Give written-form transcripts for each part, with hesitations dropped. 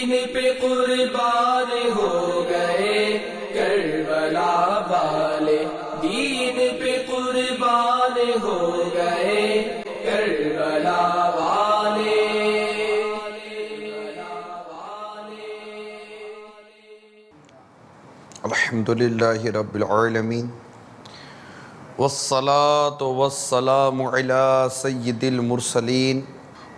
دین پہ قربان ہو گئے کربلا والے، دین پہ قربان ہو گئے کربلا والے۔ الحمدللہ رب العالمین والصلاة والسلام علی سید المرسلین،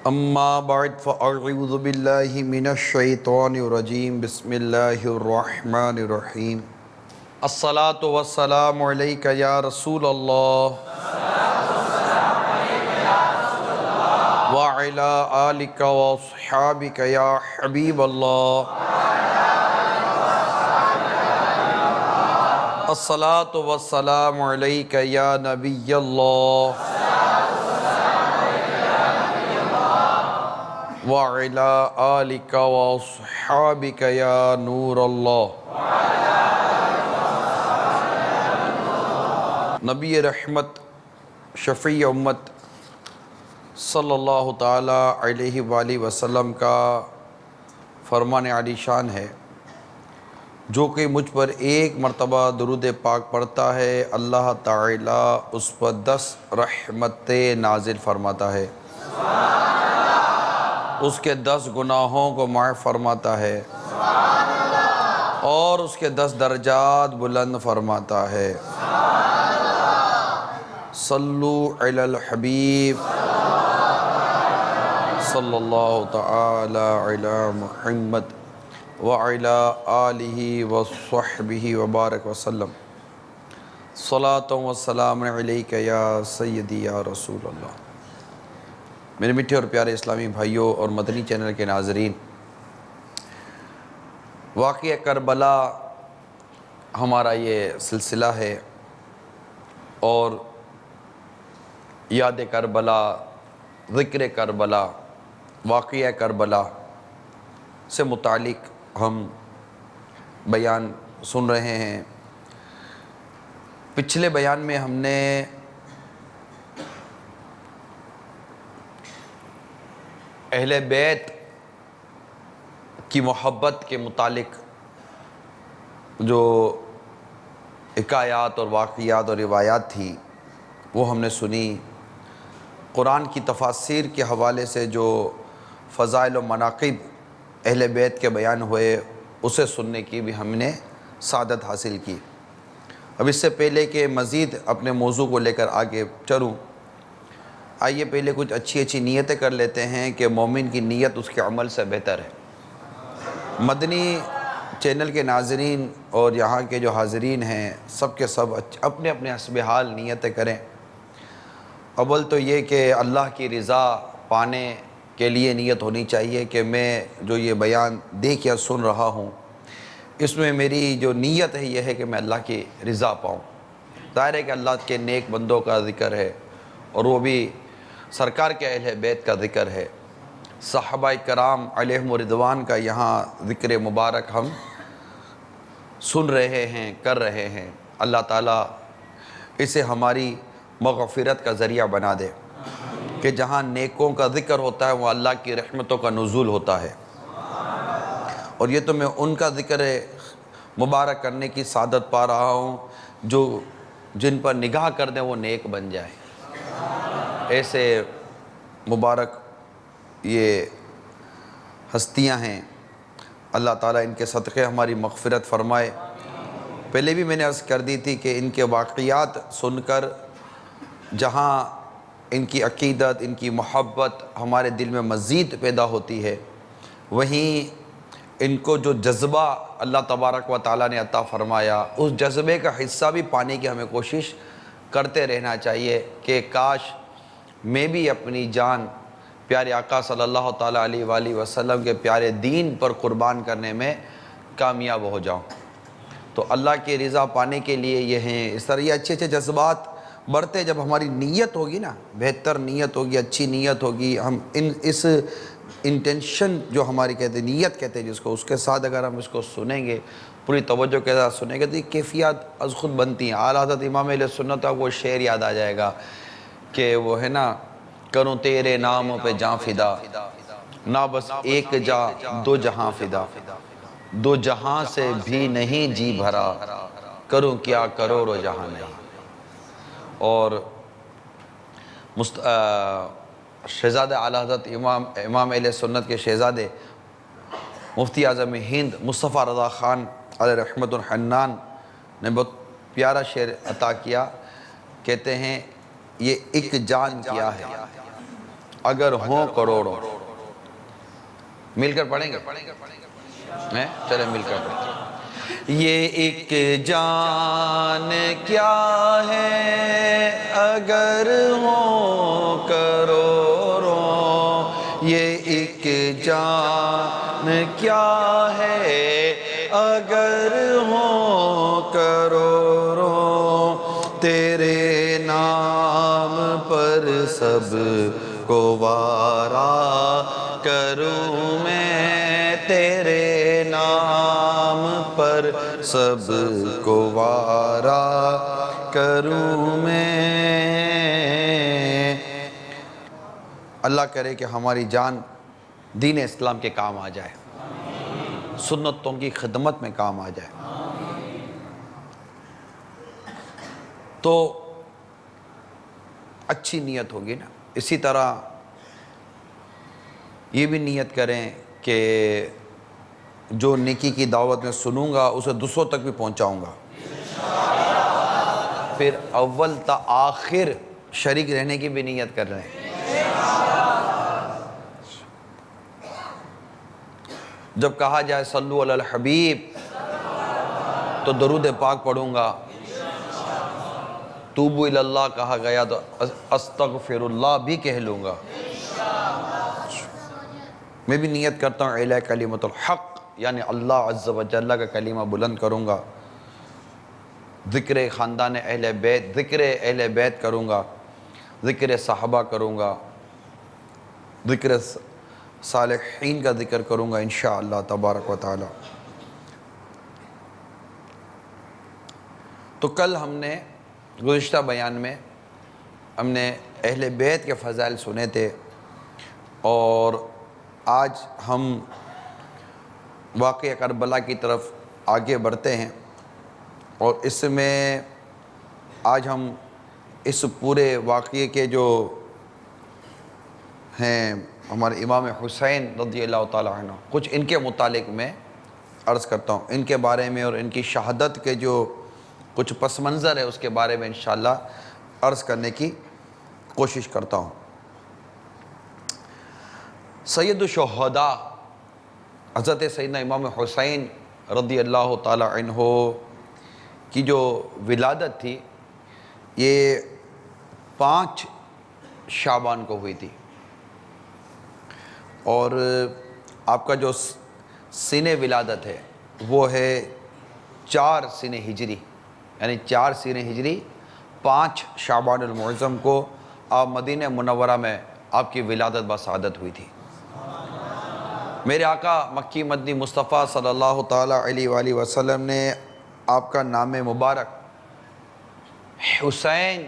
اما بعد فاعوذ باللہ من الشیطان الرجیم، بسم اللہ الرحمن الرحیم۔ الصلاة والسلام علیک یا رسول اللہ وعلی آلک واصحابک یا حبیب اللہ۔ الصلاة والسلام علیک یا نبی اللہ وعلی آلک واصحابک یا نور اللہ۔ نبی رحمت شفیع امت صلی اللہ تعالی علیہ وآلہ وسلم کا فرمان عالی شان ہے، جو کہ مجھ پر ایک مرتبہ درود پاک پڑھتا ہے اللہ تعالیٰ اس پر 10 رحمتیں نازل فرماتا ہے، اس کے 10 گناہوں کو معاف فرماتا ہے اور اس کے 10 درجات بلند فرماتا ہے۔ صلو علی الحبیب صلی اللہ تعالی علی محمد وعلی آلہ وصحبہ وبارک وسلم۔ صلاۃ و سلام علیک یا سیدی یا رسول اللہ۔ میرے میٹھے اور پیارے اسلامی بھائیوں اور مدنی چینل کے ناظرین، واقعہ کربلا ہمارا یہ سلسلہ ہے اور یاد کربلا، ذکر کربلا، واقعہ کربلا سے متعلق ہم بیان سن رہے ہیں۔ پچھلے بیان میں ہم نے اہل بیت کی محبت کے متعلق جو حکایات اور واقعات اور روایات تھی وہ ہم نے سنی۔ قرآن کی تفاسیر کے حوالے سے جو فضائل و مناقب اہل بیت کے بیان ہوئے اسے سننے کی بھی ہم نے سعادت حاصل کی۔ اب اس سے پہلے کہ مزید اپنے موضوع کو لے کر آگے چلوں، آئیے پہلے کچھ اچھی اچھی نیتیں کر لیتے ہیں کہ مومن کی نیت اس کے عمل سے بہتر ہے۔ مدنی چینل کے ناظرین اور یہاں کے جو حاضرین ہیں سب کے سب اپنے اپنے حسب حال نیتیں کریں۔ اول تو یہ کہ اللہ کی رضا پانے کے لیے نیت ہونی چاہیے کہ میں جو یہ بیان دیکھ یا سن رہا ہوں اس میں میری جو نیت ہے یہ ہے کہ میں اللہ کی رضا پاؤں۔ ظاہر ہے کہ اللہ کے نیک بندوں کا ذکر ہے اور وہ بھی سرکار کے اہل بیت کا ذکر ہے، صحابہ کرام علیہم رضوان کا یہاں ذکر مبارک ہم سن رہے ہیں، کر رہے ہیں۔ اللہ تعالیٰ اسے ہماری مغفرت کا ذریعہ بنا دے کہ جہاں نیکوں کا ذکر ہوتا ہے وہ اللہ کی رحمتوں کا نزول ہوتا ہے، اور یہ تو میں ان کا ذکر مبارک کرنے کی سعادت پا رہا ہوں جو جن پر نگاہ کر دیں وہ نیک بن جائیں۔ ایسے مبارک یہ ہستیاں ہیں، اللہ تعالیٰ ان کے صدقے ہماری مغفرت فرمائے۔ پہلے بھی میں نے عرض کر دی تھی کہ ان کے واقعات سن کر جہاں ان کی عقیدت، ان کی محبت ہمارے دل میں مزید پیدا ہوتی ہے، وہیں ان کو جو جذبہ اللہ تبارک و تعالیٰ نے عطا فرمایا اس جذبے کا حصہ بھی پانے کی ہمیں کوشش کرتے رہنا چاہیے کہ کاش میں بھی اپنی جان پیارے آقا صلی اللہ تعالیٰ علیہ وآلہ وسلم کے پیارے دین پر قربان کرنے میں کامیاب ہو جاؤں۔ تو اللہ کی رضا پانے کے لیے یہ ہیں، اس طرح یہ اچھے اچھے جذبات بڑھتے جب ہماری نیت ہوگی نا، بہتر نیت ہوگی، اچھی نیت ہوگی، ہم اس انٹینشن جو ہماری کہتے ہیں، نیت کہتے ہیں جس کو، اس کے ساتھ اگر ہم اس کو سنیں گے، پوری توجہ کے ساتھ سنیں گے تو یہ کیفیات از خود بنتی ہیں۔ اعلیٰ حضرت امام اہل سنت کا وہ شعر یاد آ جائے گا کہ وہ ہے نا، کروں تیرے نام پہ جاں فدا، نہ بس ایک جا دو جہاں فدا، دو جہاں سے بھی نہیں جی بھرا، کروں کیا کروڑ جہاں نہیں۔ اور شہزادہ اعلیٰ حضرت امام اہل سنت کے شہزادے مفتی اعظم ہند مصطفیٰ رضا خان علیہ رحمت الحنان نے بہت پیارا شعر عطا کیا، کہتے ہیں یہ ایک جان کیا ہے اگر ہوں کروڑوں۔ مل کر پڑھیں گے؟ چلیں مل کر پڑھیں گے۔ یہ ایک جان کیا ہے اگر ہوں کروڑوں، یہ ایک جان کیا ہے اگر ہوں کروڑوں، تیرے نام پر سب کو وارا کروں میں، تیرے نام پر سب کو وارا کروں میں۔ اللہ کرے کہ ہماری جان دین اسلام کے کام آ جائے، سنتوں کی خدمت میں کام آ جائے۔ تو اچھی نیت ہوگی نا۔ اسی طرح یہ بھی نیت کریں کہ جو نیکی کی دعوت میں سنوں گا اسے دوسروں تک بھی پہنچاؤں گا، پھر اول تا آخر شریک رہنے کی بھی نیت کر رہے ہیں۔ جب کہا جائے صلو علی الحبیب تو درود پاک پڑھوں گا، توبو الی اللہ کہا گیا تو استغفر اللہ بھی کہہ لوں گا۔ میں بھی نیت کرتا ہوں اعلیٰ کلمۃ الحق، یعنی اللہ عز و جل کا کلمہ بلند کروں گا، ذکر خاندان اہل بیت، ذکر اہل بیت کروں گا، ذکر صحابہ کروں گا، ذکر صالحین کا ذکر کروں گا انشاءاللہ تبارک و تعالی۔ تو کل ہم نے گزشتہ بیان میں ہم نے اہل بیت کے فضائل سنے تھے، اور آج ہم واقعہ کربلا کی طرف آگے بڑھتے ہیں، اور اس میں آج ہم اس پورے واقعے کے جو ہیں ہمارے امام حسین رضی اللہ تعالیٰ عنہ، کچھ ان کے متعلق میں عرض کرتا ہوں، ان کے بارے میں اور ان کی شہادت کے جو کچھ پس منظر ہے اس کے بارے میں انشاءاللہ عرض کرنے کی کوشش کرتا ہوں۔ سید الشہداء حضرت سیدنا امام حسین رضی اللہ تعالیٰ عنہ کی جو ولادت تھی یہ 5 شعبان کو ہوئی تھی، اور آپ کا جو سن ولادت ہے وہ ہے 4 سن ہجری، یعنی 4 سن ہجری 5 شعبان المعظم کو آپ مدینہ منورہ میں آپ کی ولادت بسعادت ہوئی تھی۔ میرے آقا مکی مدنی مصطفیٰ صلی اللہ تعالیٰ علیہ وآلہ وسلم نے آپ کا نام مبارک حسین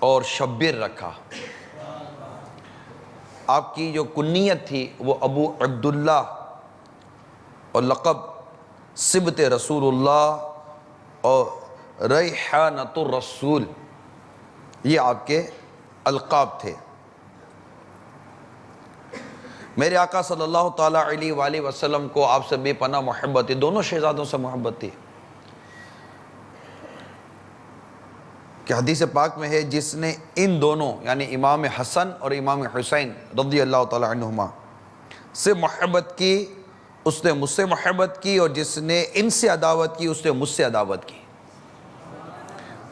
اور شبیر رکھا۔ آپ کی جو کنیت تھی وہ ابو عبداللہ، اور لقب صبت رسول اللہ اور ریحانۃ الرسول، یہ آپ کے القاب تھے۔ میرے آقا صلی اللہ تعالیٰ علیہ وآلہ وسلم کو آپ سے بے پناہ محبت تھی، دونوں شہزادوں سے محبت تھی، کہ حدیث پاک میں ہے جس نے ان دونوں یعنی امام حسن اور امام حسین رضی اللہ تعالیٰ عنہما سے محبت کی اس نے مجھ سے محبت کی، اور جس نے ان سے عداوت کی اس نے مجھ سے عداوت کی۔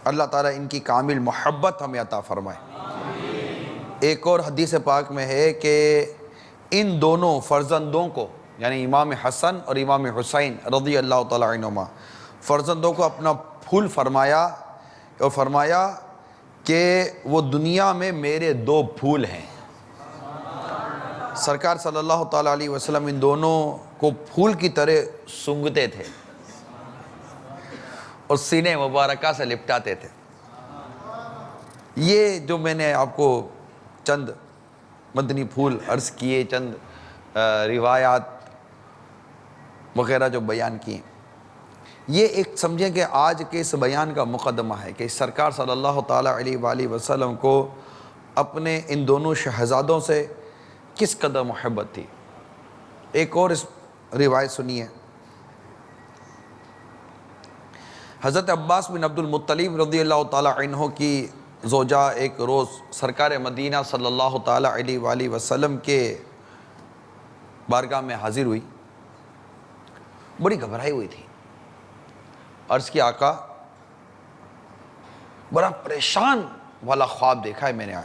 اللہ تعالیٰ ان کی کامل محبت ہمیں عطا فرمائے۔ ایک اور حدیث پاک میں ہے کہ ان دونوں فرزندوں کو یعنی امام حسن اور امام حسین رضی اللہ تعالیٰ عنہما فرزندوں کو اپنا پھول فرمایا، اور فرمایا کہ وہ دنیا میں میرے 2 پھول ہیں۔ سرکار صلی اللہ تعالیٰ علیہ وسلم ان دونوں کو پھول کی طرح سونگھتے تھے اور سینے مبارکہ سے لپٹاتے تھے۔ یہ جو میں نے آپ کو چند مدنی پھول عرض کیے، چند روایات وغیرہ جو بیان کی، یہ ایک سمجھیں کہ آج کے اس بیان کا مقدمہ ہے کہ سرکار صلی اللہ تعالیٰ علیہ وآلہ وسلم کو اپنے ان دونوں شہزادوں سے کس قدر محبت تھی۔ ایک اور اس روایت سنیے، حضرت عباس بن عبد المطلب رضی اللہ تعالیٰ عنہ کی زوجہ ایک روز سرکار مدینہ صلی اللہ تعالیٰ علیہ وآلہ وسلم کے بارگاہ میں حاضر ہوئی، بڑی گھبرائی ہوئی تھی۔ عرض کی آقا بڑا پریشان والا خواب دیکھا ہے میں نے۔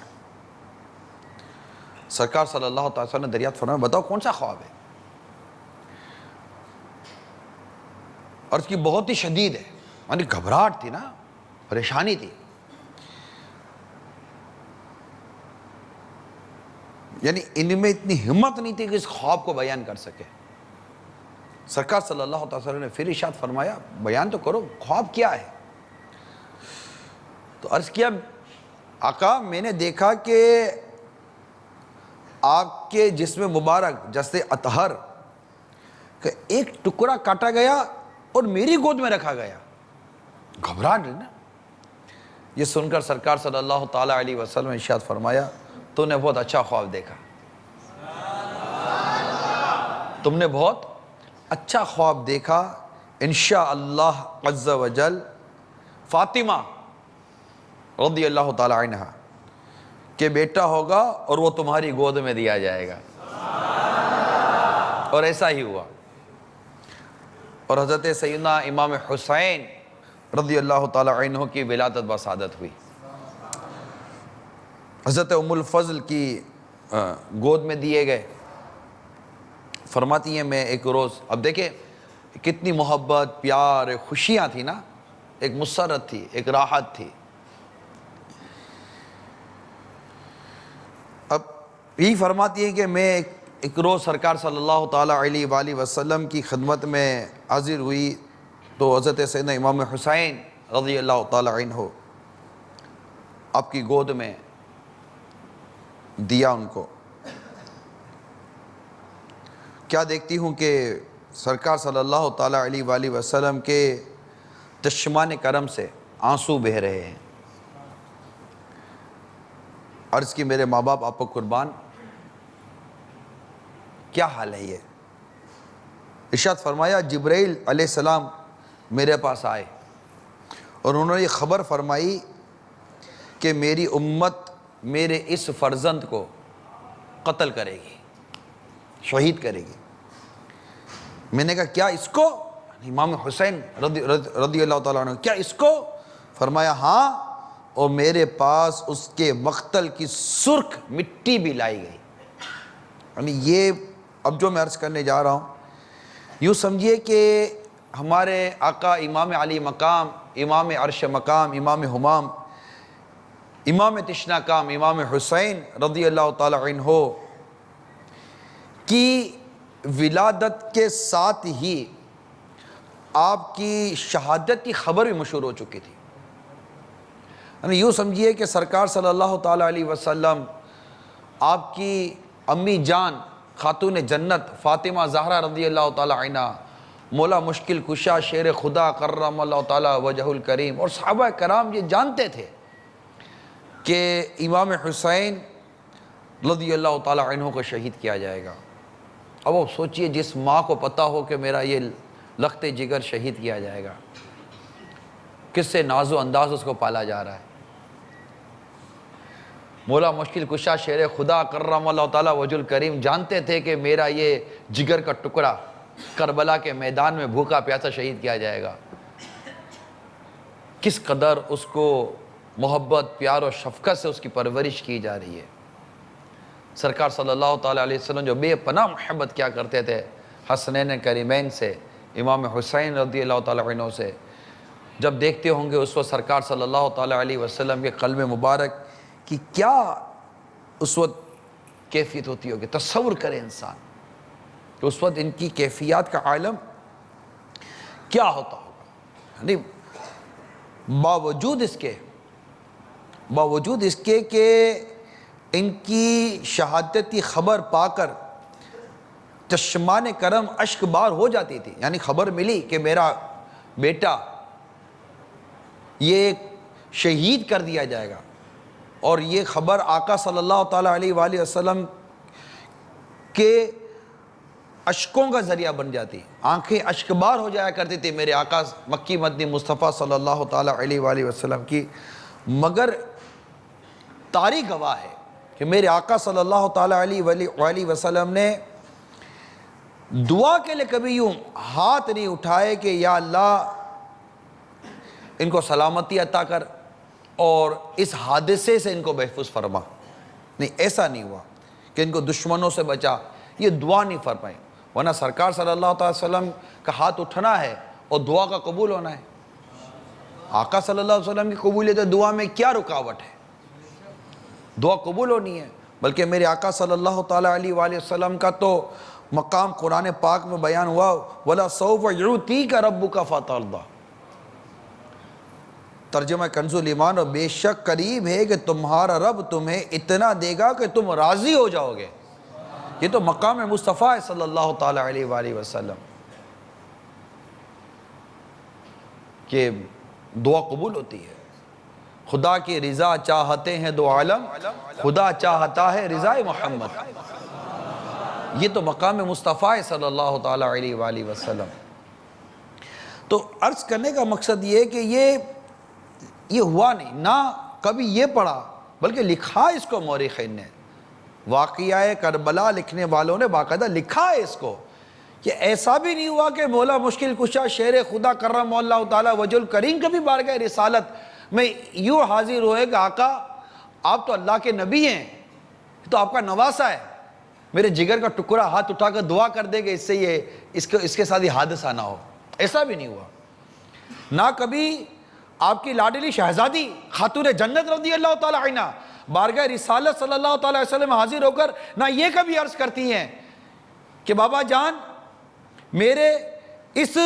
سرکار صلی اللہ تعالیٰ وسلم نے دریافت فرمایا بتاؤ کون سا خواب ہے؟ عرض کی بہت ہی شدید ہے، یعنی گھبراہٹ تھی نا، پریشانی تھی، یعنی ان میں اتنی ہمت نہیں تھی کہ اس خواب کو بیان کر سکے۔ سرکار صلی اللہ علیہ وسلم نے پھر ارشاد فرمایا بیان تو کرو، خواب کیا ہے؟ تو عرض کیا آقا میں نے دیکھا کہ آپ کے جسم مبارک جیسے اطہر کہ ایک ٹکڑا کاٹا گیا اور میری گود میں رکھا گیا۔ گھبراہٹ نا، یہ سن کر سرکار صلی اللہ تعالیٰ علیہ وسلم نے ارشاد فرمایا تو نے بہت اچھا خواب دیکھا، تم نے بہت اچھا خواب دیکھا، انشاءاللہ عز و جل فاطمہ رضی اللہ تعالیٰ عنہ کہ بیٹا ہوگا اور وہ تمہاری گود میں دیا جائے گا، اور ایسا ہی ہوا۔ اور حضرت سیدنا امام حسین رضی اللہ تعالیٰ عنہ کی ولادت بسعادت ہوئی، حضرت ام الفضل کی گود میں دیے گئے۔ فرماتی ہیں میں ایک روز، اب دیکھیں کتنی محبت پیار خوشیاں تھی نا، ایک مسرت تھی، ایک راحت تھی۔ اب یہی فرماتی ہیں کہ میں ایک روز سرکار صلی اللہ تعالیٰ علیہ وآلہ وسلم کی خدمت میں حاضر ہوئی تو حضرت سیدنا امام حسین رضی اللہ تعالیٰ عنہ آپ کی گود میں دیا ان کو۔ کیا دیکھتی ہوں کہ سرکار صلی اللہ تعالیٰ علیہ وآلہ وسلم کے چشمان کرم سے آنسو بہہ رہے ہیں۔ عرض کی میرے ماں باپ آپ کو قربان، کیا حال ہے یہ؟ ارشاد فرمایا جبرائیل علیہ السلام میرے پاس آئے اور انہوں نے یہ خبر فرمائی کہ میری امت میرے اس فرزند کو قتل کرے گی، شہید کرے گی۔ میں نے کہا کیا اس کو؟ امام حسین رضی اللہ تعالیٰ عنہ کیا اس کو؟ فرمایا ہاں، اور میرے پاس اس کے مقتل کی سرخ مٹی بھی لائی گئی۔ یعنی یہ اب جو میں عرض کرنے جا رہا ہوں، یوں سمجھیے کہ ہمارے آقا امام علی مقام، امام عرش مقام، امام ہمام، امام تشنا کام، امام حسین رضی اللہ تعالیٰ عنہ کی ولادت کے ساتھ ہی آپ کی شہادت کی خبر بھی مشہور ہو چکی تھی۔ یعنی یوں سمجھیے کہ سرکار صلی اللہ تعالیٰ علیہ وسلم آپ کی امی جان خاتون جنت فاطمہ زہرا رضی اللہ تعالیٰ عنہ، مولا مشکل کشا شیر خدا کرم اللہ تعالیٰ وجہ الکریم، اور صحابہ کرام یہ جانتے تھے کہ امام حسین رضی اللہ تعالیٰ عنہ کو شہید کیا جائے گا۔ اب وہ سوچئے جس ماں کو پتہ ہو کہ میرا یہ لخت جگر شہید کیا جائے گا، کس سے ناز و انداز اس کو پالا جا رہا ہے۔ مولا مشکل کشا شیر خدا کرم اللہ تعالیٰ وجہ الکریم جانتے تھے کہ میرا یہ جگر کا ٹکڑا کربلا کے میدان میں بھوکا پیاسا شہید کیا جائے گا۔ کس قدر اس کو محبت پیار و شفقت سے اس کی پرورش کی جا رہی ہے۔ سرکار صلی اللہ تعالیٰ علیہ وسلم جو بے پناہ محبت کیا کرتے تھے حسنین کریمین سے، امام حسین رضی اللہ تعالیٰ عنہ سے، جب دیکھتے ہوں گے اس وقت سرکار صلی اللہ تعالیٰ علیہ وسلم کے قلب مبارک کی کیا اس وقت کیفیت ہوتی ہوگی، تصور کرے انسان کہ اس وقت ان کی کیفیات کا عالم کیا ہوتا ہوگا۔ یعنی باوجود اس کے کہ ان کی شہادت کی خبر پا کر چشمان کرم اشک بار ہو جاتی تھی. یعنی خبر ملی کہ میرا بیٹا یہ شہید کر دیا جائے گا، اور یہ خبر آقا صلی اللہ تعالیٰ علیہ وآلہ وسلم کے اشکوں کا ذریعہ بن جاتی، آنکھیں اشکبار ہو جایا کرتی تھی میرے آقا مکی مدنی مصطفیٰ صلی اللہ تعالیٰ علیہ وآلہ وسلم کی. مگر تاریخ گواہ ہے کہ میرے آقا صلی اللہ تعالیٰ علیہ وآلہ وسلم نے دعا کے لیے کبھی یوں ہاتھ نہیں اٹھائے کہ یا اللہ ان کو سلامتی عطا کر اور اس حادثے سے ان کو محفوظ فرما. نہیں، ایسا نہیں ہوا کہ ان کو دشمنوں سے بچا، یہ دعا نہیں فرمائی. ورنہ سرکار صلی اللہ تعالی وسلم کا ہاتھ اٹھنا ہے اور دعا کا قبول ہونا ہے. آقا صلی اللہ علیہ وسلم کی قبولیت دعا میں کیا رکاوٹ ہے؟ دعا قبول ہونی ہے. بلکہ میرے آقا صلی اللہ تعالیٰ علیہ وآلہ وسلم کا تو مقام قرآن پاک میں بیان ہوا، وَلَا سَوْفَ يُعْتِيكَ رَبُّكَ فَتَرْضَىٰ. ترجمہ کنز الایمان، اور بے شک قریب ہے کہ تمہارا رب تمہیں اتنا دے گا کہ تم راضی ہو جاؤ گے. یہ تو مقام مصطفیٰ ہے صلی اللہ تعالیٰ علیہ وآلہ وسلم کہ دعا قبول ہوتی ہے. خدا کی رضا چاہتے ہیں دو عالم، خدا چاہتا ہے رضا محمد. یہ تو مقام مصطفیٰ ہے صلی اللہ تعالیٰ علیہ وآلہ وسلم. تو عرض کرنے کا مقصد یہ ہے کہ یہ ہوا نہیں، نہ کبھی یہ پڑھا، بلکہ لکھا اس کو مورخین نے. واقعہ کربلا لکھنے والوں نے باقاعدہ لکھا ہے اس کو، کہ ایسا بھی نہیں ہوا کہ مولا مشکل کشا شیر خدا کرم اللہ تعالیٰ وجہ الکریم کبھی بارگاہ رسالت میں یوں حاضر ہوئے کہ آقا آپ تو اللہ کے نبی ہیں، تو آپ کا نواسہ ہے، میرے جگر کا ٹکڑا ہاتھ اٹھا کر دعا کر دے کہ اس سے اس کے ساتھ یہ حادثہ نہ ہو. ایسا بھی نہیں ہوا. نہ کبھی آپ کی لاڈلی شہزادی خاتون جنت رضی اللہ تعالیٰ عنہ بارگاہ رسالت صلی اللہ تعالیٰ علیہ وسلم حاضر ہو کر نہ یہ کبھی عرض کرتی ہیں کہ بابا جان میرے اس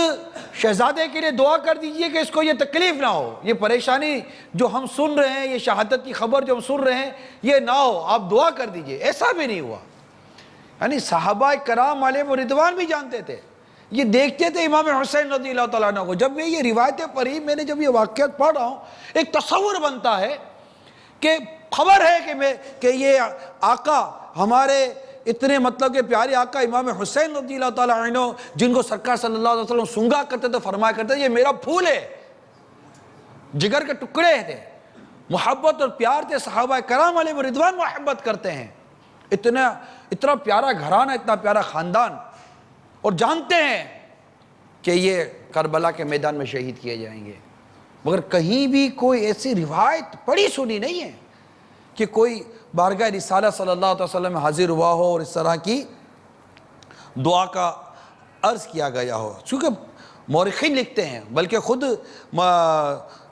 شہزادے کے لیے دعا کر دیجئے کہ اس کو یہ تکلیف نہ ہو، یہ پریشانی جو ہم سن رہے ہیں، یہ شہادت کی خبر جو ہم سن رہے ہیں یہ نہ ہو، آپ دعا کر دیجئے. ایسا بھی نہیں ہوا. یعنی صحابہ کرام علیہم رضوان بھی جانتے تھے، یہ دیکھتے تھے امام حسین رضی اللہ تعالیٰ عنہ کو. جب میں یہ روایتیں پڑھی، میں نے جب یہ واقعات پڑھ رہا ہوں، ایک تصور بنتا ہے کہ خبر ہے کہ یہ آقا ہمارے اتنے مطلب کہ پیارے آقا امام حسین رضی اللہ تعالیٰ عنہ جن کو سرکار صلی اللہ علیہ وسلم سنگا کرتے تھے، فرمایا کرتے تھے یہ میرا پھول ہے، جگر کے ٹکڑے تھے، محبت اور پیار تھے. صحابہ کرام علیہ رضوان محبت کرتے ہیں، اتنا پیارا گھرانہ، اتنا پیارا خاندان، اور جانتے ہیں کہ یہ کربلا کے میدان میں شہید کیے جائیں گے. مگر کہیں بھی کوئی ایسی روایت پڑھی سنی نہیں ہے کہ کوئی بارگاہ رسالت صلی اللہ علیہ وسلم میں حاضر ہوا ہو اور اس طرح کی دعا کا عرض کیا گیا ہو. چونکہ مورخین لکھتے ہیں، بلکہ خود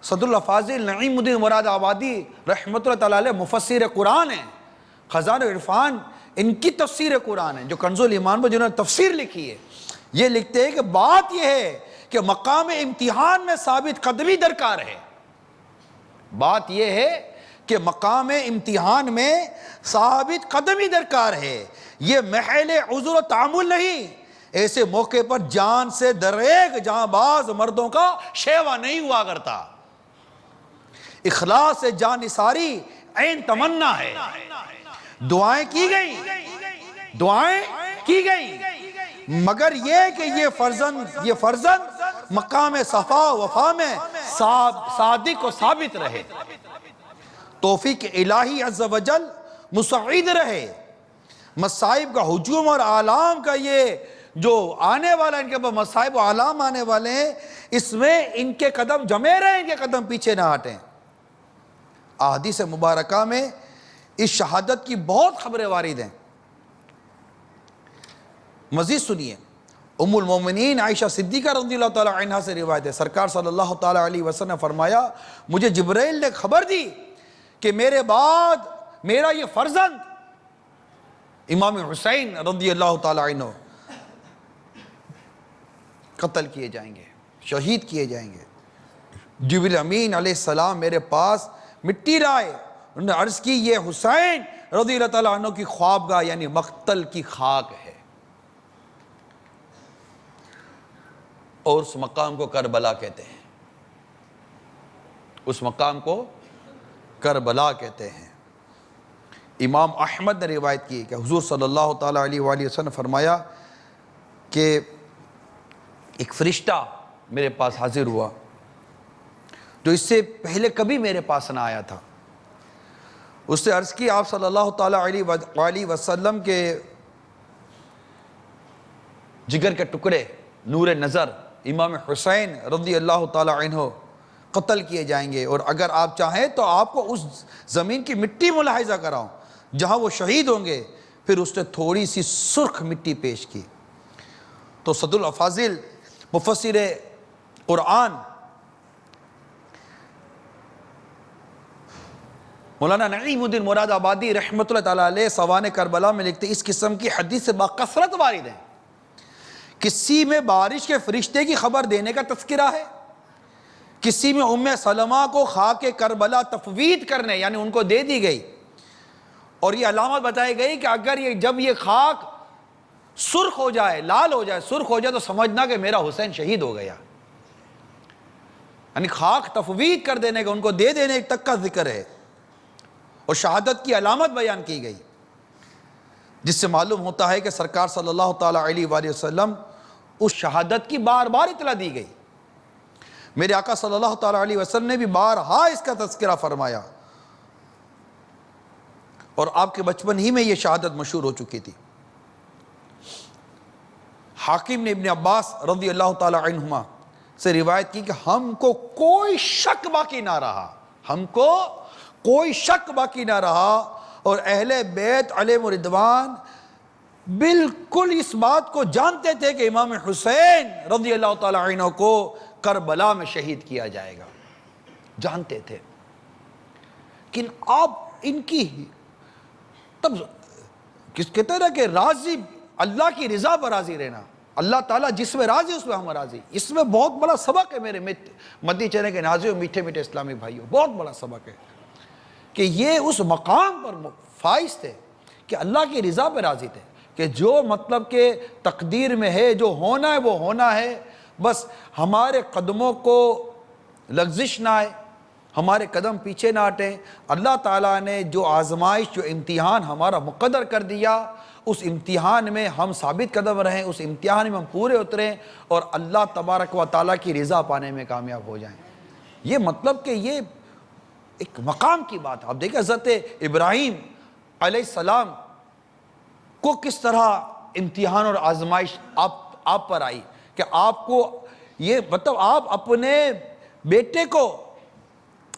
صدر الافاضل نعیم الدین مراد آبادی رحمۃ اللہ تعالیٰ علیہ مفسر قرآن ہیں، خزانہ عرفان ان کی تفسیر قرآن ہے، جو کنز الایمان پر جنہوں نے تفسیر لکھی ہے. یہ لکھتے ہیں کہ بات یہ ہے کہ مقام امتحان میں ثابت قدمی درکار ہے. بات یہ ہے کہ مقام امتحان میں ثابت قدمی درکار ہے، یہ محل عذر و تعامل نہیں. ایسے موقع پر جان سے دریغ جاں باز مردوں کا شیوا نہیں ہوا کرتا. اخلاص سے جان نثاری عین تمنا ہے. دعائیں کی گئیں مگر یہ کہ یہ فرزند مقام صفا وفا میں صادق و ثابت رہے، توفیق الہی عز و جل مساعد رہے. مصائب کا ہجوم اور آلام کا یہ جو آنے والا، ان کے پاس مصائب و آلام آنے والے ہیں، اس میں ان کے قدم جمے رہیں، ان کے قدم پیچھے نہ ہٹیں. احادیث مبارکہ میں اس شہادت کی بہت خبریں وارد ہیں. مزید سنیے، ام المومنین عائشہ صدیقہ رضی اللہ تعالیٰ عنہ سے روایت ہے، سرکار صلی اللہ تعالیٰ علیہ وسلم نے فرمایا مجھے جبرائیل نے خبر دی کہ میرے بعد میرا یہ فرزند امام حسین رضی اللہ تعالیٰ عنہ قتل کیے جائیں گے، شہید کیے جائیں گے. جبریل امین علیہ السلام میرے پاس مٹی لائے، انہوں نے عرض کی یہ حسین رضی اللہ تعالیٰ عنہ کی خوابگاہ یعنی مقتل کی خاک ہے. اور اس مقام کو کربلا کہتے ہیں، اس مقام کو کربلا کہتے ہیں۔ امام احمد نے روایت کی کہ حضور صلی اللہ تعالیٰ علیہ وآلہ وسلم نے فرمایا کہ ایک فرشتہ میرے پاس حاضر ہوا جو اس سے پہلے کبھی میرے پاس نہ آیا تھا۔ اس سے عرض کی آپ صلی اللہ تعالیٰ علیہ وآلہ وسلم کے جگر کے ٹکڑے نور نظر امام حسین رضی اللہ تعالیٰ عنہ قتل کیے جائیں گے، اور اگر آپ چاہیں تو آپ کو اس زمین کی مٹی ملاحظہ کراؤں جہاں وہ شہید ہوں گے۔ پھر اس نے تھوڑی سی سرخ مٹی پیش کی تو صد الافاضل مفسر قرآن مولانا نعیم الدین مراد آبادی رحمۃ اللہ تعالیٰ علیہ سوانح کربلا میں لکھتے اس قسم کی حدیث سے بکثرت وارد ہے۔ کسی میں بارش کے فرشتے کی خبر دینے کا تذکرہ ہے، کسی میں ام سلمہ کو خاک کربلا تفویض کرنے یعنی ان کو دے دی گئی، اور یہ علامت بتائی گئی کہ اگر جب یہ خاک سرخ ہو جائے، لال ہو جائے، سرخ ہو جائے تو سمجھنا کہ میرا حسین شہید ہو گیا، یعنی خاک تفویض کر دینے کا، ان کو دے دینے تک کا ذکر ہے، اور شہادت کی علامت بیان کی گئی، جس سے معلوم ہوتا ہے کہ سرکار صلی اللہ تعالیٰ علیہ وآلہ وسلم اس شہادت کی بار بار اطلاع دی گئی۔ میرے آقا صلی اللہ تعالیٰ علیہ وسلم نے بھی بارہا اس کا تذکرہ فرمایا، اور آپ کے بچپن ہی میں یہ شہادت مشہور ہو چکی تھی۔ حاکم نے ابن عباس رضی اللہ تعالیٰ عنہما سے روایت کی کہ ہم کو کوئی شک باقی نہ رہا، ہم کو کوئی شک باقی نہ رہا، اور اہل بیت علیہ رضوان بالکل اس بات کو جانتے تھے کہ امام حسین رضی اللہ تعالیٰ عنہ کو کربلا میں شہید کیا جائے گا، جانتے تھے۔ لیکن آپ ان کی تب کہتے ہیں کہ راضی اللہ کی رضا پر راضی رہنا، اللہ تعالیٰ جس میں راضی اس میں ہم راضی، اس میں بہت بڑا سبق ہے میرے مدنی چینل کے ناظرین، میٹھے میٹھے اسلامی بھائیوں، بہت بڑا سبق ہے کہ یہ اس مقام پر فائز تھے کہ اللہ کی رضا پہ راضی تھے، کہ جو مطلب کہ تقدیر میں ہے، جو ہونا ہے وہ ہونا ہے، بس ہمارے قدموں کو لغزش نہ آئے، ہمارے قدم پیچھے نہ ہٹیں۔ اللہ تعالیٰ نے جو آزمائش، جو امتحان ہمارا مقدر کر دیا، اس امتحان میں ہم ثابت قدم رہیں، اس امتحان میں ہم پورے اتریں، اور اللہ تبارک و تعالیٰ کی رضا پانے میں کامیاب ہو جائیں۔ یہ مطلب کہ یہ ایک مقام کی بات ہے۔ آپ دیکھیں حضرت ابراہیم علیہ السلام کو کس طرح امتحان اور آزمائش آپ پر آئی، کہ آپ کو یہ مطلب آپ اپنے بیٹے کو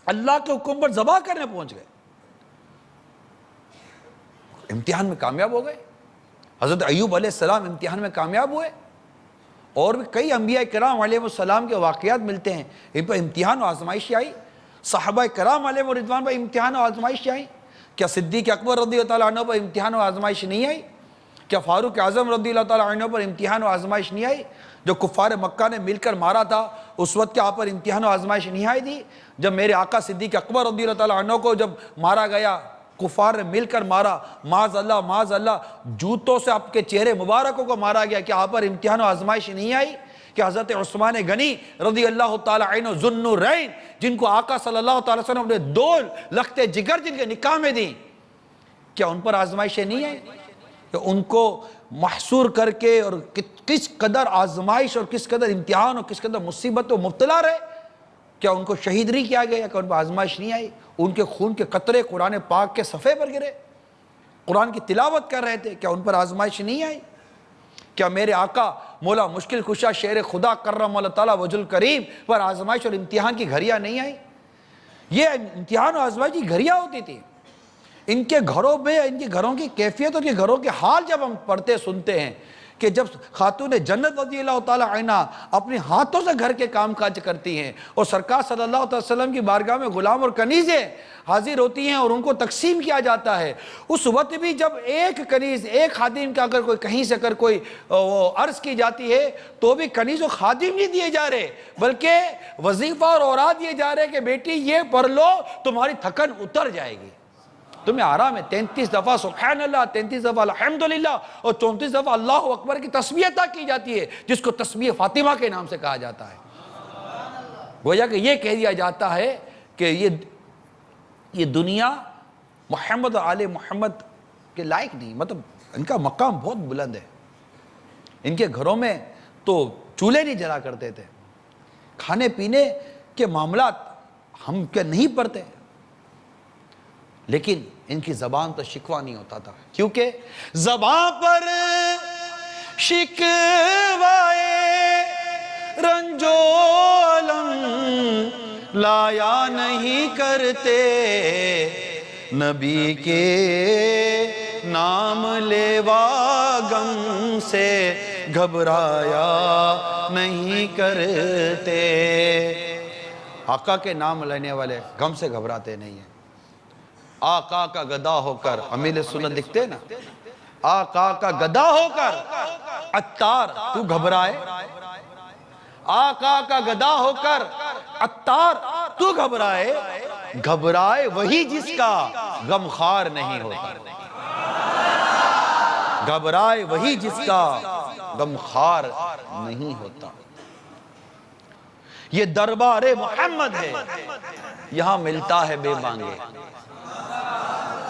اللہ کے حکم پر ذبح کرنے پہنچ گئے، امتحان میں کامیاب ہو گئے۔ حضرت ایوب علیہ السلام امتحان میں کامیاب ہوئے، اور بھی کئی انبیاء کرام علیہ السلام کے واقعات ملتے ہیں، ان پر امتحان و آزمائش آئی۔ صحابہ کرام علیہ رضوان پر امتحان و آزمائش آئی، کیا صدیق اکبر رضی اللہ تعالیٰ عنہ پر امتحان و آزمائش نہیں آئی؟ کیا فاروق اعظم رضی اللہ تعالیٰ عنہ پر امتحان و آزمائش نہیں آئی؟ جو کفار مکہ نے مل کر مارا تھا اس وقت کیا آپ پر امتحان و آزمائش نہیں آئی تھی؟ جب میرے آقا صدیق اکبر رضی اللہ تعالیٰ عنہ کو جب مارا گیا، کفار نے مل کر مارا، معاذ اللہ جوتوں سے آپ کے چہرے مبارکوں کو مارا گیا، کیا آپ پر امتحان و آزمائش نہیں آئی؟ کہ حضرت عثمان غنی رضی اللہ تعالیٰ عنہ ذو النورین، جن کو آقا صلی اللہ تعالیٰ وسلم نے 2 لخت جگر جن کے نکاح میں دیں، کیا ان پر آزمائشیں نہیں آئی؟ کہ ان کو محصور کر کے اور کس قدر آزمائش اور کس قدر امتحان اور کس قدر مصیبت و مبتلا رہے، کیا ان کو شہید نہیں کیا گیا؟ کہ ان پر آزمائش نہیں آئی؟ ان کے خون کے قطرے قرآن پاک کے صفحے پر گرے، قرآن کی تلاوت کر رہے تھے، کیا ان پر آزمائش نہیں آئی؟ کیا میرے آقا مولا مشکل کشا شیر خدا کرم اللہ تعالیٰ وجہ الکریم پر آزمائش اور امتحان کی گھڑیاں نہیں آئی؟ یہ امتحان و آزمائش کی گھڑیاں ہوتی تھی۔ ان کے گھروں میں، ان کے گھروں کی کیفیت اور ان کے گھروں کے حال جب ہم پڑھتے سنتے ہیں کہ جب خاتون جنت رضی اللہ تعالیٰ عنہ اپنے ہاتھوں سے گھر کے کام کاج کرتی ہیں، اور سرکار صلی اللہ علیہ وسلم کی بارگاہ میں غلام اور کنیزیں حاضر ہوتی ہیں اور ان کو تقسیم کیا جاتا ہے، اس وقت بھی جب ایک کنیز، ایک خادم کا اگر کوئی کہیں سے اگر کوئی عرض کی جاتی ہے تو بھی کنیز و خادم نہیں دیے جا رہے، بلکہ وظیفہ اور اوراد دیے جا رہے کہ بیٹی یہ پڑھ لو تمہاری تھکن اتر جائے گی۔ تمہیں آرام ہے 33 دفعہ سبحان اللہ، 33 دفعہ الحمدللہ اور 34 دفعہ اللہ اکبر کی تسبیح عطا کی جاتی ہے، جس کو تسبیح فاطمہ کے نام سے کہا جاتا ہے۔ گویا کہ یہ کہہ دیا جاتا ہے کہ یہ دنیا محمد اور آل محمد کے لائق نہیں، مطلب ان کا مقام بہت بلند ہے۔ ان کے گھروں میں تو چولہے نہیں جلا کرتے تھے، کھانے پینے کے معاملات ہم کیا نہیں پڑھتے، لیکن ان کی زبان تو شکوہ نہیں ہوتا تھا، کیونکہ زبان پر شکوائے رنج و الم لایا نہیں کرتے، نبی کے نام لیوا غم سے گھبرایا نہیں کرتے۔ آقا کے نام لینے والے غم سے گھبراتے نہیں ہیں۔ آقا کا گدا ہو کر امیر سنت لکھتے ہیں نا، آقا کا گدا ہو کر عطار تو گھبرائے، آقا کا گدا ہو کر عطار تو گھبرائے، گھبرائے وہی جس کا غم خوار نہیں ہوتا، گھبرائے وہی جس کا غم خوار نہیں ہوتا۔ یہ دربار محمد ہے، یہاں ملتا ہے بے مانگے،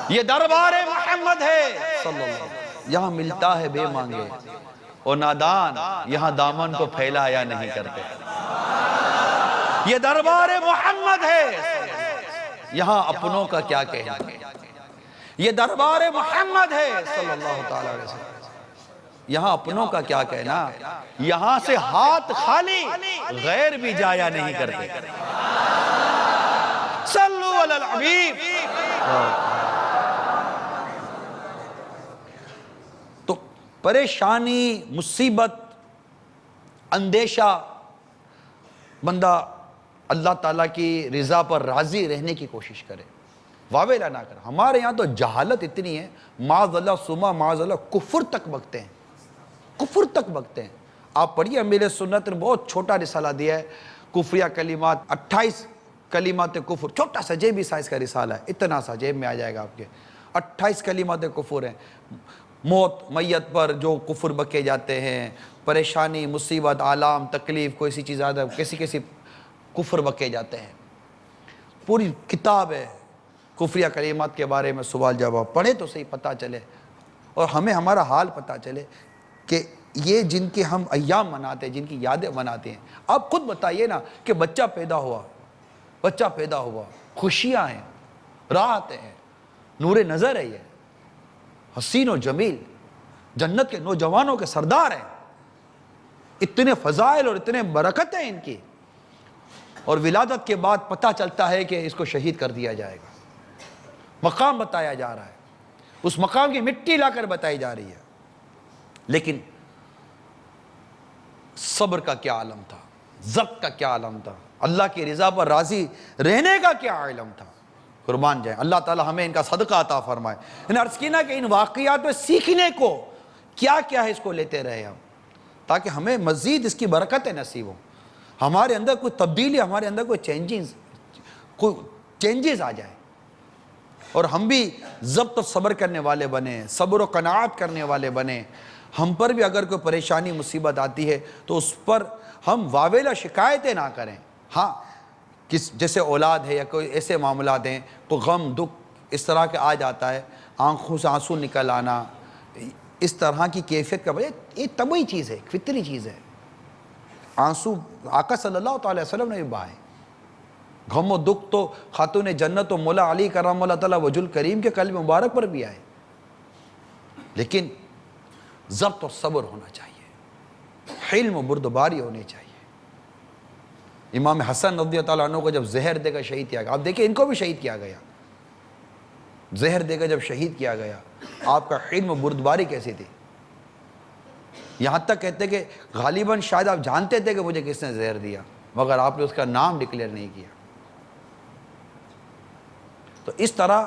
یہ دربار محمد ہے صلی اللہ علیہ وسلم، یہاں ملتا ہے بے مانگے، اور نادان یہاں دامن کو پھیلایا نہیں کرتے۔ یہ دربار محمد ہے، یہاں اپنوں کا کیا کہنا، یہ دربار محمد ہے صلی اللہ تعالی علیہ وسلم، یہاں اپنوں کا کیا کہنا، یہاں سے ہاتھ خالی غیر بھی جایا نہیں کرتے۔ صلو علی الحبیب۔ تو پریشانی، مصیبت، اندیشہ، بندہ اللہ تعالیٰ کی رضا پر راضی رہنے کی کوشش کرے، واویلا نہ کرے۔ ہمارے یہاں تو جہالت اتنی ہے، معاذ اللہ سما معاذ اللہ کفر تک بکتے ہیں، کفر تک بکتے ہیں۔ آپ پڑھیے امیر سنت نے بہت چھوٹا رسالہ دیا ہے، کفریہ کلمات، 28 کلمات کفر، چھوٹا سا جیبی سائز کا رسالہ ہے، اتنا سا جیب میں آ جائے گا آپ کے، 28 کلمات کفر ہیں۔ موت، میت پر جو کفر بکے جاتے ہیں، پریشانی، مصیبت، آلام، تکلیف، کوئی سی چیز آدھا، کسی کفر بکے جاتے ہیں۔ پوری کتاب ہے کفریہ کلمات کے بارے میں، سوال جواب پڑھے تو صحیح پتہ چلے، اور ہمیں ہمارا حال پتہ چلے کہ یہ جن کے ہم ایام مناتے ہیں، جن کی یادیں مناتے ہیں۔ آپ خود بتائیے نا کہ بچہ پیدا ہوا، خوشیاں ہیں، راحتیں ہیں، نور نظر ہے، یہ حسین و جمیل، جنت کے نوجوانوں کے سردار ہیں، اتنے فضائل اور اتنے برکتیں ان کی، اور ولادت کے بعد پتہ چلتا ہے کہ اس کو شہید کر دیا جائے گا۔ مقام بتایا جا رہا ہے، اس مقام کی مٹی لا کر بتائی جا رہی ہے، لیکن صبر کا کیا عالم تھا، ضبط کا کیا عالم تھا، اللہ کی رضا پر راضی رہنے کا کیا عالم تھا۔ قربان جائیں، اللہ تعالی ہمیں ان کا صدقہ عطا فرمائے۔ انہیں عرض کی نا کہ ان واقعات میں سیکھنے کو کیا کیا ہے، اس کو لیتے رہے ہم، تاکہ ہمیں مزید اس کی برکتیں نصیب ہوں، ہمارے اندر کوئی تبدیلی، ہمارے اندر کوئی چینجز آ جائے، اور ہم بھی ضبط و صبر کرنے والے بنے، صبر و قناعت کرنے والے بنے۔ ہم پر بھی اگر کوئی پریشانی مصیبت آتی ہے تو اس پر ہم واویلا شکایتیں نہ کریں۔ ہاں، جیسے اولاد ہے یا کوئی ایسے معاملات ہیں تو غم، دکھ اس طرح کے آ جاتا ہے، آنکھوں سے آنسو نکل آنا، اس طرح کی کیفیت کا یہ طبعی چیز ہے، فطری چیز ہے۔ آنسو آقا صلی اللہ تعالی وسلم نے بھی بہائے، غم و دکھ تو خاتون جنت و مولا علی کرم اللہ تعالی وجہ الکریم کے قلب مبارک پر بھی آئے، لیکن ضبط و صبر ہونا چاہیے، حلم و بردباری ہونی چاہیے۔ امام حسن رضی اللہ عنہ کو جب زہر دے کر شہید کیا گیا، آپ دیکھیں ان کو بھی شہید کیا گیا، زہر دے کر جب شہید کیا گیا، آپ کا حلم و بردباری کیسی تھی؟ یہاں تک کہتے کہ غالباً شاید آپ جانتے تھے کہ مجھے کس نے زہر دیا، مگر آپ نے اس کا نام ڈکلیئر نہیں کیا۔ تو اس طرح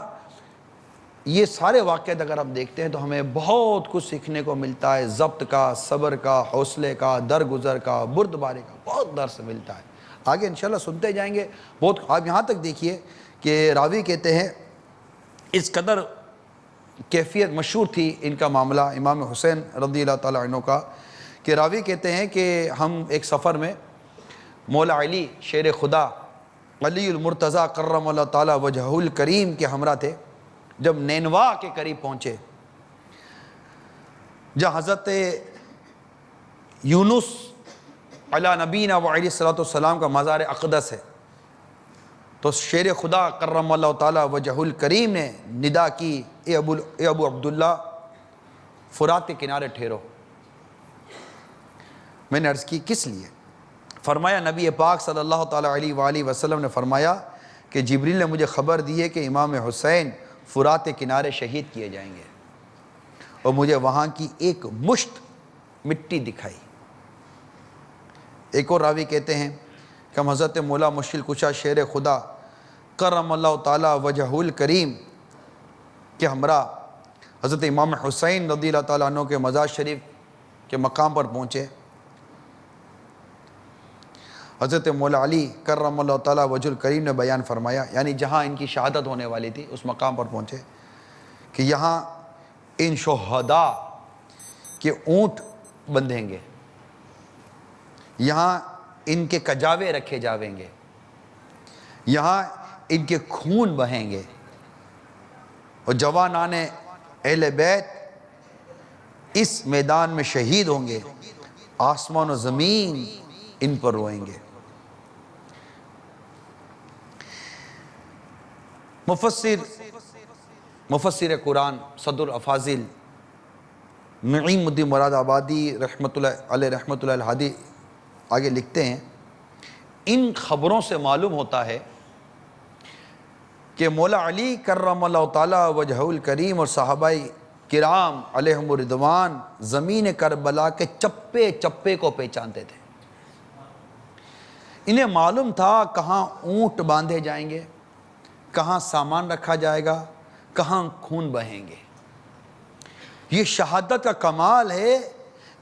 یہ سارے واقعات اگر ہم دیکھتے ہیں تو ہمیں بہت کچھ سیکھنے کو ملتا ہے، ضبط کا، صبر کا، حوصلے کا، درگزر کا، بردباری کا بہت درس ملتا ہے۔ آگے انشاءاللہ سنتے جائیں گے بہت۔ آپ یہاں تک دیکھیے کہ راوی کہتے ہیں اس قدر کیفیت مشہور تھی ان کا معاملہ امام حسین رضی اللہ تعالیٰ عنہ کا کہ راوی کہتے ہیں کہ ہم ایک سفر میں مولا علی شیر خدا علی المرتضیٰ کرم اللہ تعالیٰ وجہہ الکریم کے ہمراہ تھے. جب نینوا کے قریب پہنچے جہاں حضرت یونس علی نبینا و علیہ الصلوۃ والسلام کا مزار اقدس ہے، تو شیر خدا کرم اللہ تعالیٰ وجہ الکریم نے ندا کی، اے ابو عبداللہ فرات کے کنارے ٹھہرو. میں نے عرض کی کس لیے؟ فرمایا نبی پاک صلی اللہ تعالیٰ علیہ وآلہ وسلم نے فرمایا کہ جبریل نے مجھے خبر دی ہے کہ امام حسین فرات کے کنارے شہید کیے جائیں گے، اور مجھے وہاں کی ایک مشت مٹی دکھائی. ایک اور راوی کہتے ہیں کہ ہم حضرت مولا مشکل کشا شیر خدا کرم اللہ تعالیٰ وجہ الکریم کے ہمراہ حضرت امام حسین رضی اللہ تعالیٰ عنہ کے مزار شریف کے مقام پر پہنچے. حضرت مولا علی کرم اللہ تعالیٰ وجہ الکریم نے بیان فرمایا، یعنی جہاں ان کی شہادت ہونے والی تھی اس مقام پر پہنچے، کہ یہاں ان شہداء کے اونٹ بندھیں گے، یہاں ان کے کجاوے رکھے جاویں گے، یہاں ان کے خون بہیں گے، اور جوانان اہل بیت اس میدان میں شہید ہوں گے، آسمان و زمین ان پر روئیں گے. مفسر قرآن صدر افاضل نعیم الدین مراد آبادی رحمۃ اللہ علیہ رحمۃ اللہ الہادی آگے لکھتے ہیں، ان خبروں سے معلوم ہوتا ہے کہ مولا علی کرم اللہ تعالیٰ وجہ الکریم اور صحابہ کرام علیہم الرضوان زمین کربلا کے چپے چپے کو پہچانتے تھے. انہیں معلوم تھا کہاں اونٹ باندھے جائیں گے، کہاں سامان رکھا جائے گا، کہاں خون بہیں گے. یہ شہادت کا کمال ہے،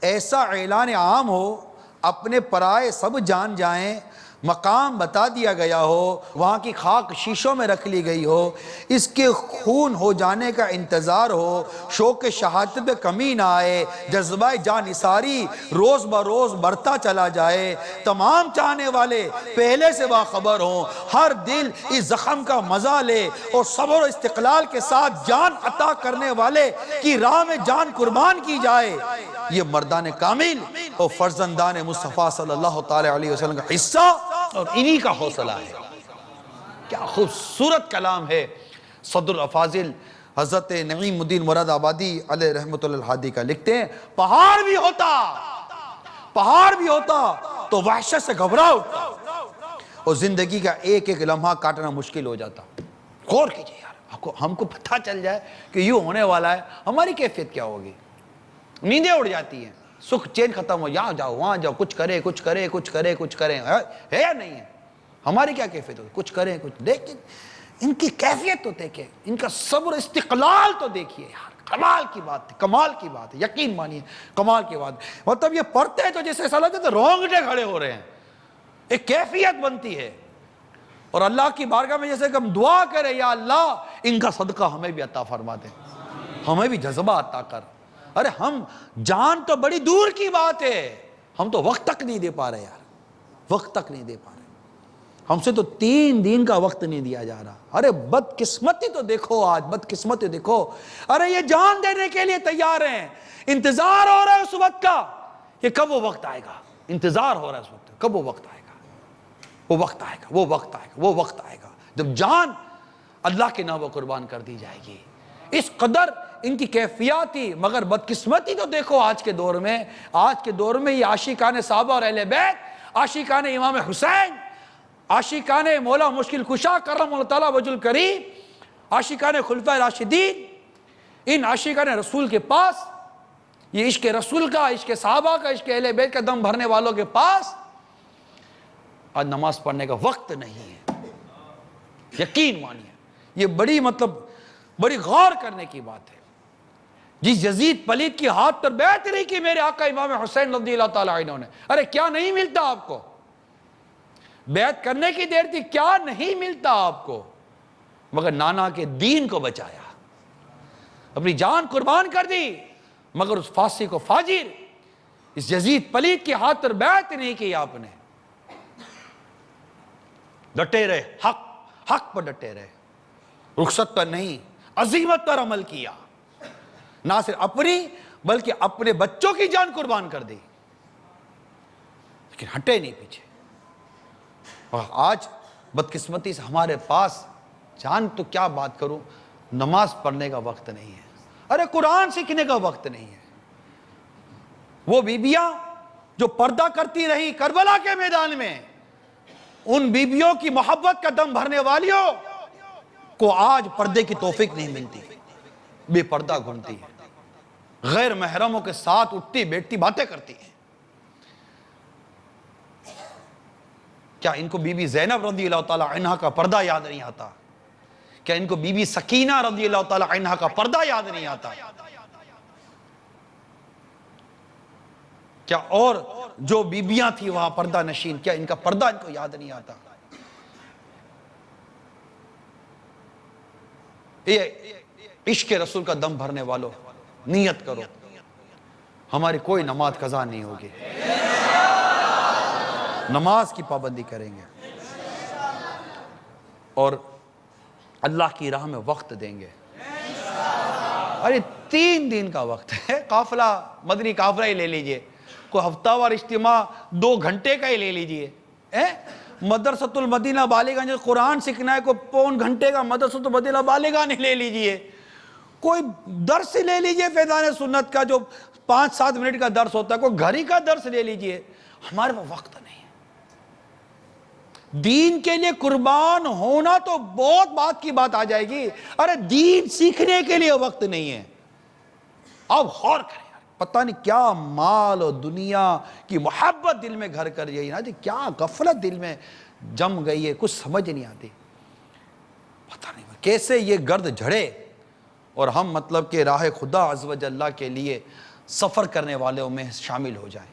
ایسا اعلان عام ہو، اپنے پرائے سب جان جائیں، مقام بتا دیا گیا ہو، وہاں کی خاک شیشوں میں رکھ لی گئی ہو، اس کے خون ہو جانے کا انتظار ہو، شوق شہادت پہ کمی نہ آئے، جذبہ جان نثاری روز بروز بڑھتا چلا جائے، تمام چاہنے والے پہلے سے باخبر ہوں، ہر دل اس زخم کا مزہ لے، اور صبر و استقلال کے ساتھ جان عطا کرنے والے کی راہ میں جان قربان کی جائے. یہ مردان کامل اور فرزندان مصطفیٰ صلی اللہ تعالی علیہ وسلم کا حصہ اور انہی کا حوصلہ ہے. کیا خوبصورت کلام ہے صدر افاضل حضرت نعیم الدین مراد آبادی علیہ رحمۃ اللہ الہادی کا. لکھتے ہیں پہاڑ بھی ہوتا تو وحشت سے گھبرا اٹھتا، اور زندگی کا ایک ایک لمحہ کاٹنا مشکل ہو جاتا. غور کیجئے یار، ہم کو پتہ چل جائے کہ یوں ہونے والا ہے، ہماری کیفیت کیا ہوگی؟ نیندیں اڑ جاتی ہیں، سکھ چین ختم ہو، یہاں جاؤ وہاں جاؤ، کچھ کریں ہے یا نہیں ہے؟ ہماری کیا کیفیت ہوگی؟ کچھ کریں کچھ. لیکن ان کی کیفیت تو دیکھیں، ان کا صبر استقلال تو دیکھیے یار، کمال کی بات ہے، کمال کی بات ہے، یقین مانیے کمال کی بات ہے. مطلب یہ پڑھتے ہیں تو جیسے ایسا لگتا ہے تو رونگٹے کھڑے ہو رہے ہیں، ایک کیفیت بنتی ہے. اور اللہ کی بارگاہ میں جیسے کہ ہم دعا کریں یا اللہ ان کا صدقہ ہمیں بھی عطا فرما دے، ہمیں بھی جذبہ عطا کر. ارے ہم جان تو بڑی دور کی بات ہے، ہم تو وقت تک نہیں دے پا رہے یار، وقت تک نہیں دے پا رہے. ہم سے تو 3 دن کا وقت نہیں دیا جا رہا. ارے بدقسمتی تو دیکھو، آج بدقسمتی دیکھو. ارے یہ جان دینے کے لیے تیار ہیں، انتظار ہو رہا ہے اس وقت کا کہ کب وہ وقت آئے گا. انتظار ہو رہا ہے اس وقت، کب وہ وقت آئے گا، وہ وقت آئے گا، وہ وقت آئے گا، وہ وقت آئے گا جب جان اللہ کے نام قربان کر دی جائے گی. اس قدر ان کی کیفیات تھی. مگر بدقسمتی تو دیکھو آج کے دور میں یہ عاشقان صحابہ اور اہل بیت، عاشقان امام حسین، عاشقان مولا مشکل کشا کرم اللہ تعالیٰ وجہ الکریم، عاشقان خلفائے راشدین، ان عاشقان رسول کے پاس، یہ عشق رسول کا، عشق صحابہ کا، عشق اہل بیت کا دم بھرنے والوں کے پاس آج نماز پڑھنے کا وقت نہیں ہے. یقین مانیے یہ بڑی غور کرنے کی بات ہے. جس یزید پلید کی ہاتھ پر بیعت رہی کہ میرے آقا امام حسین رضی اللہ تعالیٰ عنہ نے، ارے کیا نہیں ملتا آپ کو؟ بیعت کرنے کی دیر تھی، کیا نہیں ملتا آپ کو؟ مگر نانا کے دین کو بچایا، اپنی جان قربان کر دی، مگر اس فاسق و فاجر، اس یزید پلید کے ہاتھ پر بیعت نہیں کی آپ نے. ڈٹے رہے، حق پر ڈٹے رہے، رخصت پر نہیں، عزیمت پر عمل کیا. نہ صرف اپنی بلکہ اپنے بچوں کی جان قربان کر دی، لیکن ہٹے نہیں پیچھے. اور آج بدقسمتی سے ہمارے پاس جان تو کیا بات کروں، نماز پڑھنے کا وقت نہیں ہے، ارے قرآن سیکھنے کا وقت نہیں ہے. وہ بیبیاں جو پردہ کرتی رہی کربلا کے میدان میں، ان بیبیوں کی محبت کا دم بھرنے والیوں کو آج پردے کی توفیق نہیں ملتی، بے پردہ گھومتی ہے، غیر محرموں کے ساتھ اٹھتی بیٹھتی باتیں کرتی ہیں. کیا ان کو بی بی زینب رضی اللہ تعالی عنہ کا پردہ یاد نہیں آتا؟ کیا ان کو بی بی سکینہ رضی اللہ تعالی عنہ کا پردہ یاد نہیں آتا؟ کیا اور جو بیبیاں تھی وہاں پردہ نشین، کیا ان کا پردہ ان کو یاد نہیں آتا؟ یہ عشق رسول کا دم بھرنے والوں، نیت کرو ہماری کوئی نماز قضا نہیں ہوگی، نماز کی پابندی کریں گے اور اللہ کی راہ میں وقت دیں گے. ارے 3 دن کا وقت ہے، قافلہ مدنی قافلہ ہی لے لیجئے، کوئی ہفتہ وار اجتماع 2 گھنٹے کا ہی لے لیجئے. مدرسۃ المدینہ بالغان جو قرآن سیکھنا ہے، کوئی 1.25 گھنٹے کا مدرسۃ المدینہ بالغان ہی لے لیجئے، کوئی درس لے لیجئے فیضان سنت کا جو 5-7 منٹ کا درس ہوتا ہے، کوئی گھر ہی کا درس لے لیجئے. ہمارے پاس وقت نہیں ہے. دین کے لیے قربان ہونا تو بہت بات کی بات آ جائے گی، ارے دین سیکھنے کے لیے وقت نہیں ہے. اب غور کریں، پتہ نہیں کیا مال اور دنیا کی محبت دل میں گھر کر گئی نا جی، کیا غفلت دل میں جم گئی ہے، کچھ سمجھ نہیں آتی. پتہ نہیں کیسے یہ گرد جھڑے اور ہم مطلب کہ راہ خدا عز و جل کے لیے سفر کرنے والوں میں شامل ہو جائیں.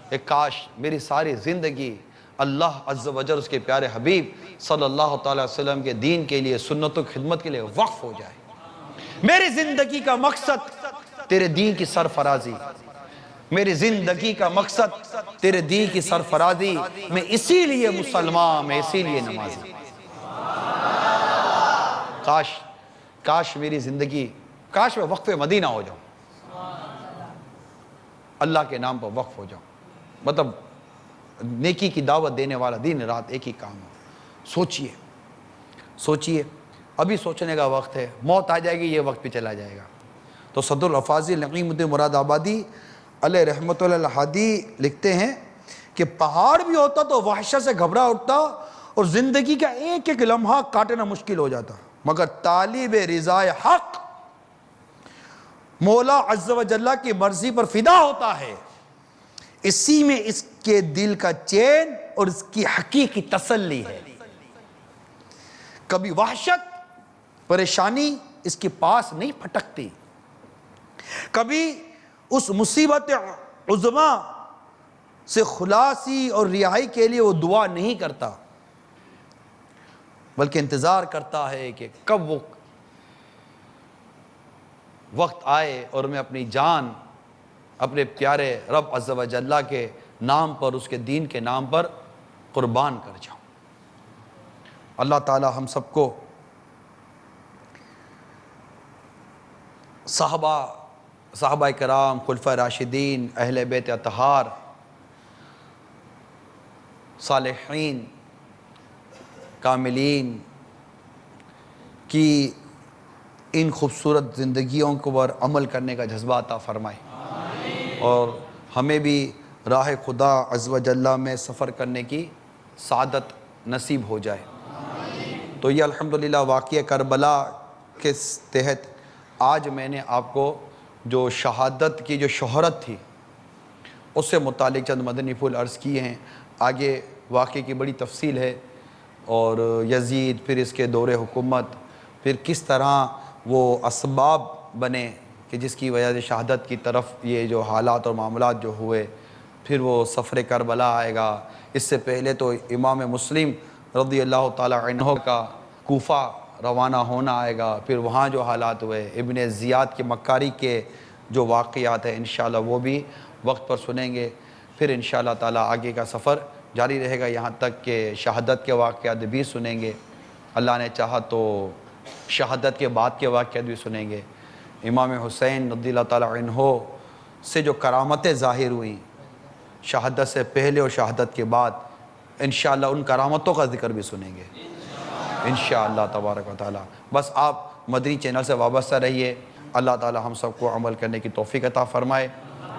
ایک کاش میری ساری زندگی اللہ عز و جل اس کے پیارے حبیب صلی اللہ تعالی وسلم کے دین کے لیے، سنت و خدمت کے لیے وقف ہو جائے. میری زندگی کا مقصد تیرے دین کی سرفرازی، میری زندگی کا مقصد تیرے دین کی سرفرازی. میں اسی لیے مسلمان، میں اسی لیے نمازی. کاش میری زندگی، کاش میں وقف مدینہ ہو جاؤں، اللہ کے نام پر وقف ہو جاؤں. مطلب نیکی کی دعوت دینے والا دن رات ایک ہی کام ہو. سوچئے ابھی سوچنے کا وقت ہے، موت آ جائے گی، یہ وقت بھی چلا جائے گا. تو صدر الافاضل نقیم الدین مراد آبادی علیہ رحمت اللہ الحادی لکھتے ہیں کہ پہاڑ بھی ہوتا تو وحشت سے گھبرا اٹھتا اور زندگی کا ایک ایک لمحہ کاٹنا مشکل ہو جاتا، مگر طالب رضائے حق مولا عز و جل کی مرضی پر فدا ہوتا ہے، اسی میں اس کے دل کا چین اور اس کی حقیقی تسلی ہے. کبھی وحشت پریشانی اس کے پاس نہیں پھٹکتی، کبھی اس مصیبت عظما سے خلاصی اور رہائی کے لیے وہ دعا نہیں کرتا، بلکہ انتظار کرتا ہے کہ کب وہ وقت آئے اور میں اپنی جان اپنے پیارے رب عز و جل کے نام پر، اس کے دین کے نام پر قربان کر جاؤں. اللہ تعالی ہم سب کو صحابہ کرام، خلفائے راشدین، اہل بیت اطہار، صالحین، کاملین کی ان خوبصورت زندگیوں پر عمل کرنے کا جذبہ عطا فرمائے اور ہمیں بھی راہ خدا عز و جل میں سفر کرنے کی سعادت نصیب ہو جائے. تو یہ الحمدللہ واقعہ کربلا کے تحت آج میں نے آپ کو جو شہادت کی جو شہرت تھی اس سے متعلق چند مدنی پھول عرض کیے ہیں. آگے واقعے کی بڑی تفصیل ہے اور یزید، پھر اس کے دور حکومت، پھر کس طرح وہ اسباب بنے کہ جس کی وجہ سے شہادت کی طرف یہ جو حالات اور معاملات جو ہوئے، پھر وہ سفر کربلا آئے گا. اس سے پہلے تو امام مسلم رضی اللہ تعالی عنہ کا کوفہ روانہ ہونا آئے گا، پھر وہاں جو حالات ہوئے، ابن زیاد کی مکاری کے جو واقعات ہیں انشاءاللہ وہ بھی وقت پر سنیں گے. پھر انشاءاللہ تعالی آگے کا سفر جاری رہے گا، یہاں تک کہ شہادت کے واقعات بھی سنیں گے. اللہ نے چاہا تو شہادت کے بعد کے واقعات بھی سنیں گے. امام حسین رضی اللہ تعالیٰ عنہ سے جو کرامتیں ظاہر ہوئیں شہادت سے پہلے اور شہادت کے بعد، انشاءاللہ ان کرامتوں کا ذکر بھی سنیں گے انشاءاللہ تبارک و تعالیٰ. بس آپ مدنی چینل سے وابستہ رہیے. اللہ تعالیٰ ہم سب کو عمل کرنے کی توفیق عطا فرمائے.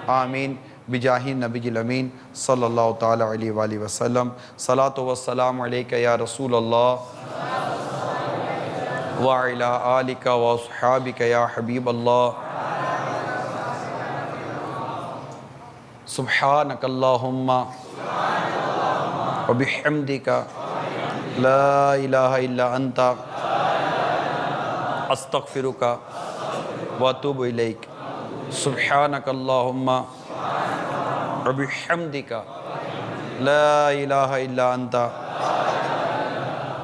آمین بجاہ نبی الامین صلی اللہ تعالیٰ علیہ وآلہ وسلم. صلاۃ والسلام علیک یا رسول اللہ وعلی آلک واصحابک یا حبیب اللہ. سبحانک اللہم وبحمدک لا الہ الا انت استغفرک واتوب الیک. سبحانک اللہم وبحمدک لا الہ الا انت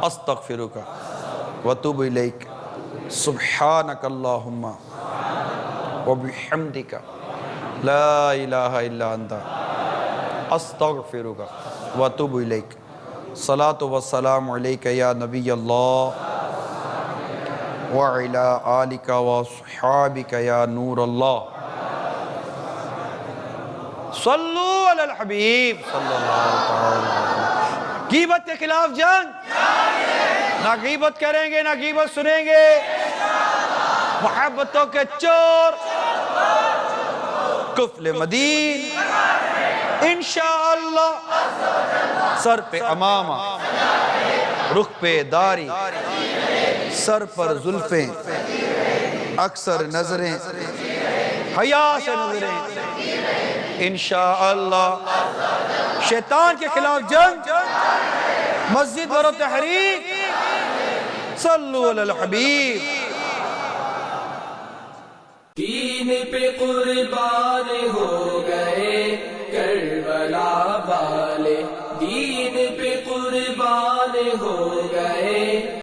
استغفرک واتوب الیک. سبحانک اللہم وبحمدک لا الہ الا انت استغفرک واتوب الیک. صلاۃ والسلام علیک یا نبی اللہ وعلی آلک واصحابک یا نور اللہ. صلو علی الحبیب صلی اللہ تعالی علیہ وسلم. غیبت کے خلاف جنگ، نہ غیبت کریں گے نہ غیبت سنیں گے. محبتوں کے چور قفل مدین انشاءاللہ. سر پہ امامہ، رخ پہ داری، سر پر زلفیں، اکثر نظریں، حیا سے نظریں انشاءاللہ. شیطان کے خلاف جنگ، مسجد ور تحریک. صلو علی الحبیب. دین پہ قربان ہو گئے کربلا والے، دین پہ قربان ہو گئے